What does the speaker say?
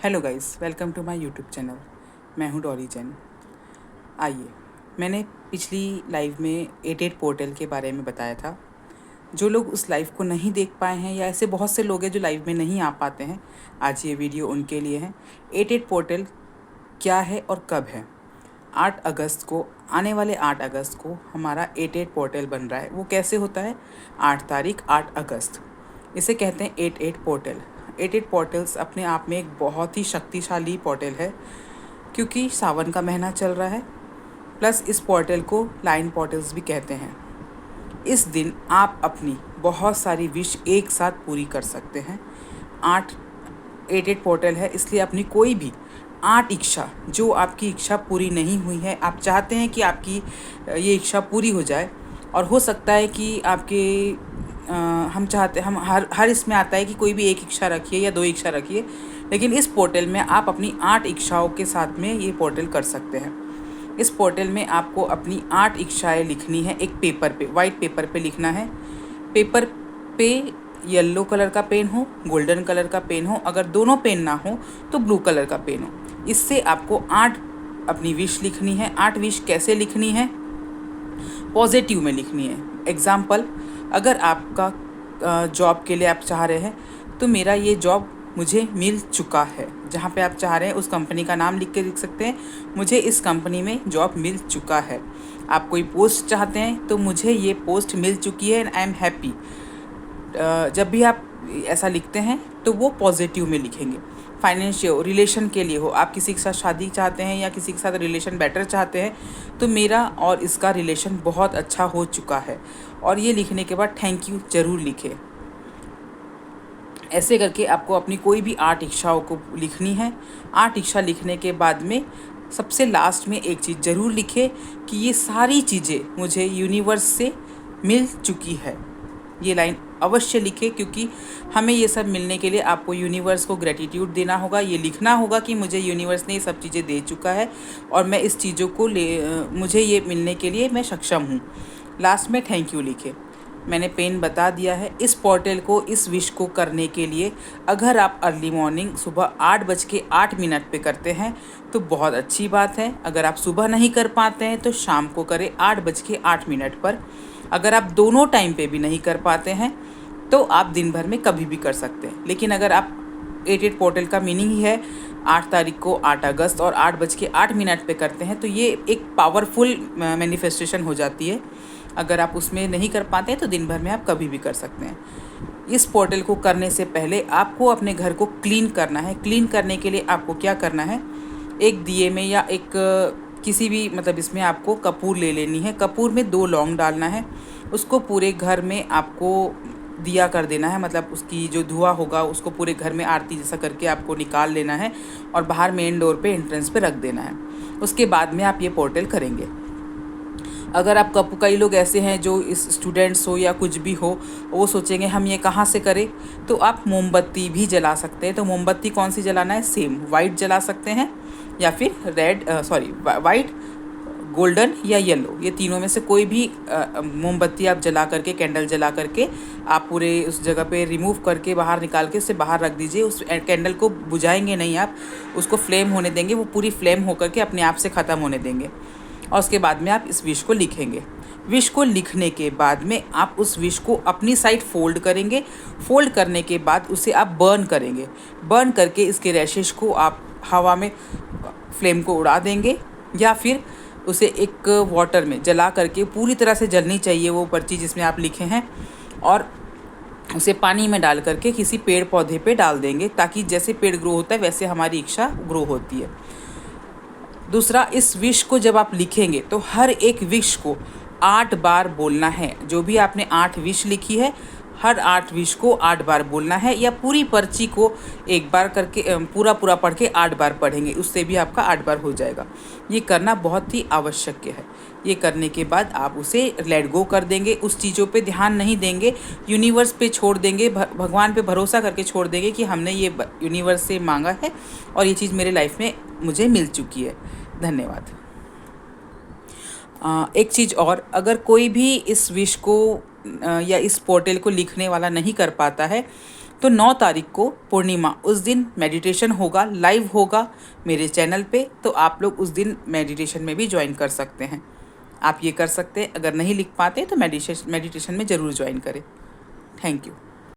Hello guys, welcome to my YouTube channel. मैं हूं डॉली जैन। आइए, मैंने पिछली लाइव में 88 पोर्टल के बारे में बताया था। जो लोग उस लाइव को नहीं देख पाए हैं या ऐसे बहुत से लोग हैं जो लाइव में नहीं आ पाते हैं, आज ये वीडियो उनके लिए है। 88 पोर्टल क्या है और कब है? 8 अगस्त को, आने वाले 8 अगस्त को हमारा 88 पोर्टल बन रहा है। वो कैसे होता है? 8 तारीख 8 अगस्त, इसे कहते हैं 88 पोर्टल। 88 पोर्टल्स अपने आप में एक बहुत ही शक्तिशाली पोर्टल है, क्योंकि सावन का महीना चल रहा है। प्लस इस पोर्टल को लाइन पोर्टल्स भी कहते हैं। इस दिन आप अपनी बहुत सारी विश एक साथ पूरी कर सकते हैं। 88 पोर्टल है, इसलिए अपनी कोई भी 8 इच्छा, जो आपकी इच्छा पूरी नहीं हुई है, आप चाहते हैं कि आपकी ये इच्छा पूरी हो जाए। और हो सकता है कि आपके हम हर इसमें आता है कि कोई भी एक इच्छा रखिए या 2 इच्छा रखिए, लेकिन इस पोर्टल में आप अपनी 8 इच्छाओं के साथ में ये पोर्टल कर सकते हैं। इस पोर्टल में आपको अपनी 8 इच्छाएं लिखनी है एक पेपर पे, वाइट पेपर पे लिखना है। पेपर पे येलो कलर का पेन हो, गोल्डन कलर का पेन हो, अगर दोनों पेन ना हो तो ब्लू कलर का पेन हो। इससे आपको 8 अपनी विश लिखनी है। 8 विश कैसे लिखनी है? पॉजिटिव में लिखनी है। एग्ज़ाम्पल, अगर आपका जॉब के लिए आप चाह रहे हैं तो मेरा ये जॉब मुझे मिल चुका है। जहाँ पे आप चाह रहे हैं उस कंपनी का नाम लिख के लिख सकते हैं, मुझे इस कंपनी में जॉब मिल चुका है। आप कोई पोस्ट चाहते हैं तो मुझे ये पोस्ट मिल चुकी है एंड आई एम हैप्पी। जब भी आप ऐसा लिखते हैं तो वो पॉजिटिव में लिखेंगे। फाइनेंशियल रिलेशन के लिए हो, आप किसी के साथ शादी चाहते हैं या किसी के साथ रिलेशन बेटर चाहते हैं, तो मेरा और इसका रिलेशन बहुत अच्छा हो चुका है। और ये लिखने के बाद थैंक यू ज़रूर लिखें। ऐसे करके आपको अपनी कोई भी 8 इच्छाओं को लिखनी है। 8 इच्छा लिखने के बाद में सबसे लास्ट में एक चीज़ ज़रूर लिखें कि ये सारी चीज़ें मुझे यूनिवर्स से मिल चुकी है। ये लाइन अवश्य लिखें, क्योंकि हमें ये सब मिलने के लिए आपको यूनिवर्स को ग्रेटिट्यूड देना होगा। ये लिखना होगा कि मुझे यूनिवर्स ने ये सब चीज़ें दे चुका है और मैं इस चीज़ों को मुझे ये मिलने के लिए मैं सक्षम हूँ। लास्ट में थैंक यू लिखें। मैंने पेन बता दिया है। इस पोर्टल को, इस विश को करने के लिए अगर आप अर्ली मॉर्निंग सुबह 8:08 पे करते हैं तो बहुत अच्छी बात है। अगर आप सुबह नहीं कर पाते हैं तो शाम को करें 8:08 पर। अगर आप दोनों टाइम पे भी नहीं कर पाते हैं तो आप दिन भर में कभी भी कर सकते हैं। लेकिन अगर आप 88 पोर्टल का मीनिंग ही है 8 तारीख को 8 अगस्त और 8:08 पे करते हैं, तो ये एक पावरफुल मैनिफेस्टेशन हो जाती है। अगर आप उसमें नहीं कर पाते हैं तो दिन भर में आप कभी भी कर सकते हैं। इस पोर्टल को करने से पहले आपको अपने घर को क्लीन करना है। क्लीन करने के लिए आपको क्या करना है? एक दिए में या एक किसी भी इसमें आपको कपूर ले लेनी है। कपूर में 2 लौंग डालना है। उसको पूरे घर में आपको दिया कर देना है, उसकी जो धुआं होगा उसको पूरे घर में आरती जैसा करके आपको निकाल लेना है और बाहर मेन डोर पे, एंट्रेंस पे रख देना है। उसके बाद में आप ये पोर्टल करेंगे। अगर आप कई लोग ऐसे हैं जो इस स्टूडेंट्स हो या कुछ भी हो, वो सोचेंगे हम ये कहाँ से करें, तो आप मोमबत्ती भी जला सकते हैं। तो मोमबत्ती कौन सी जलाना है? सेम वाइट जला सकते हैं या फिर वाइट, गोल्डन या येलो, ये तीनों में से कोई भी मोमबत्ती आप जला करके, कैंडल जला करके आप पूरे उस जगह पे रिमूव करके बाहर निकाल के उसे बाहर रख दीजिए। उस कैंडल को बुझाएंगे नहीं, आप उसको फ्लेम होने देंगे। वो पूरी फ्लेम होकर के अपने आप से ख़त्म होने देंगे और उसके बाद में आप इस विश को लिखेंगे। विश को लिखने के बाद में आप उस विश को अपनी साइड फोल्ड करेंगे। फोल्ड करने के बाद उसे आप बर्न करेंगे। बर्न करके इसके रैशेस को आप हवा में फ्लेम को उड़ा देंगे, या फिर उसे एक वाटर में जला करके, पूरी तरह से जलनी चाहिए वो पर्ची जिसमें आप लिखे हैं, और उसे पानी में डाल करके किसी पेड़ पौधे पे डाल देंगे, ताकि जैसे पेड़ ग्रो होता है वैसे हमारी इच्छा ग्रो होती है। दूसरा, इस विश को जब आप लिखेंगे तो हर एक विश को 8 बार बोलना है। जो भी आपने 8 विश लिखी है, हर 8 विश को 8 बार बोलना है, या पूरी पर्ची को एक बार करके पूरा पढ़ के 8 बार पढ़ेंगे, उससे भी आपका 8 बार हो जाएगा। ये करना बहुत ही आवश्यक है। ये करने के बाद आप उसे लेट गो कर देंगे। उस चीज़ों पे ध्यान नहीं देंगे, यूनिवर्स पे छोड़ देंगे, भगवान पे भरोसा करके छोड़ देंगे कि हमने ये यूनिवर्स से मांगा है और ये चीज़ मेरे लाइफ में मुझे मिल चुकी है। धन्यवाद। एक चीज़ और, अगर कोई भी इस विश को या इस पोर्टल को लिखने वाला नहीं कर पाता है तो 9 तारीख को पूर्णिमा, उस दिन मेडिटेशन होगा, लाइव होगा मेरे चैनल पे। तो आप लोग उस दिन मेडिटेशन में भी ज्वाइन कर सकते हैं। आप ये कर सकते हैं, अगर नहीं लिख पाते तो मेडिटेशन में ज़रूर ज्वाइन करें। Thank you.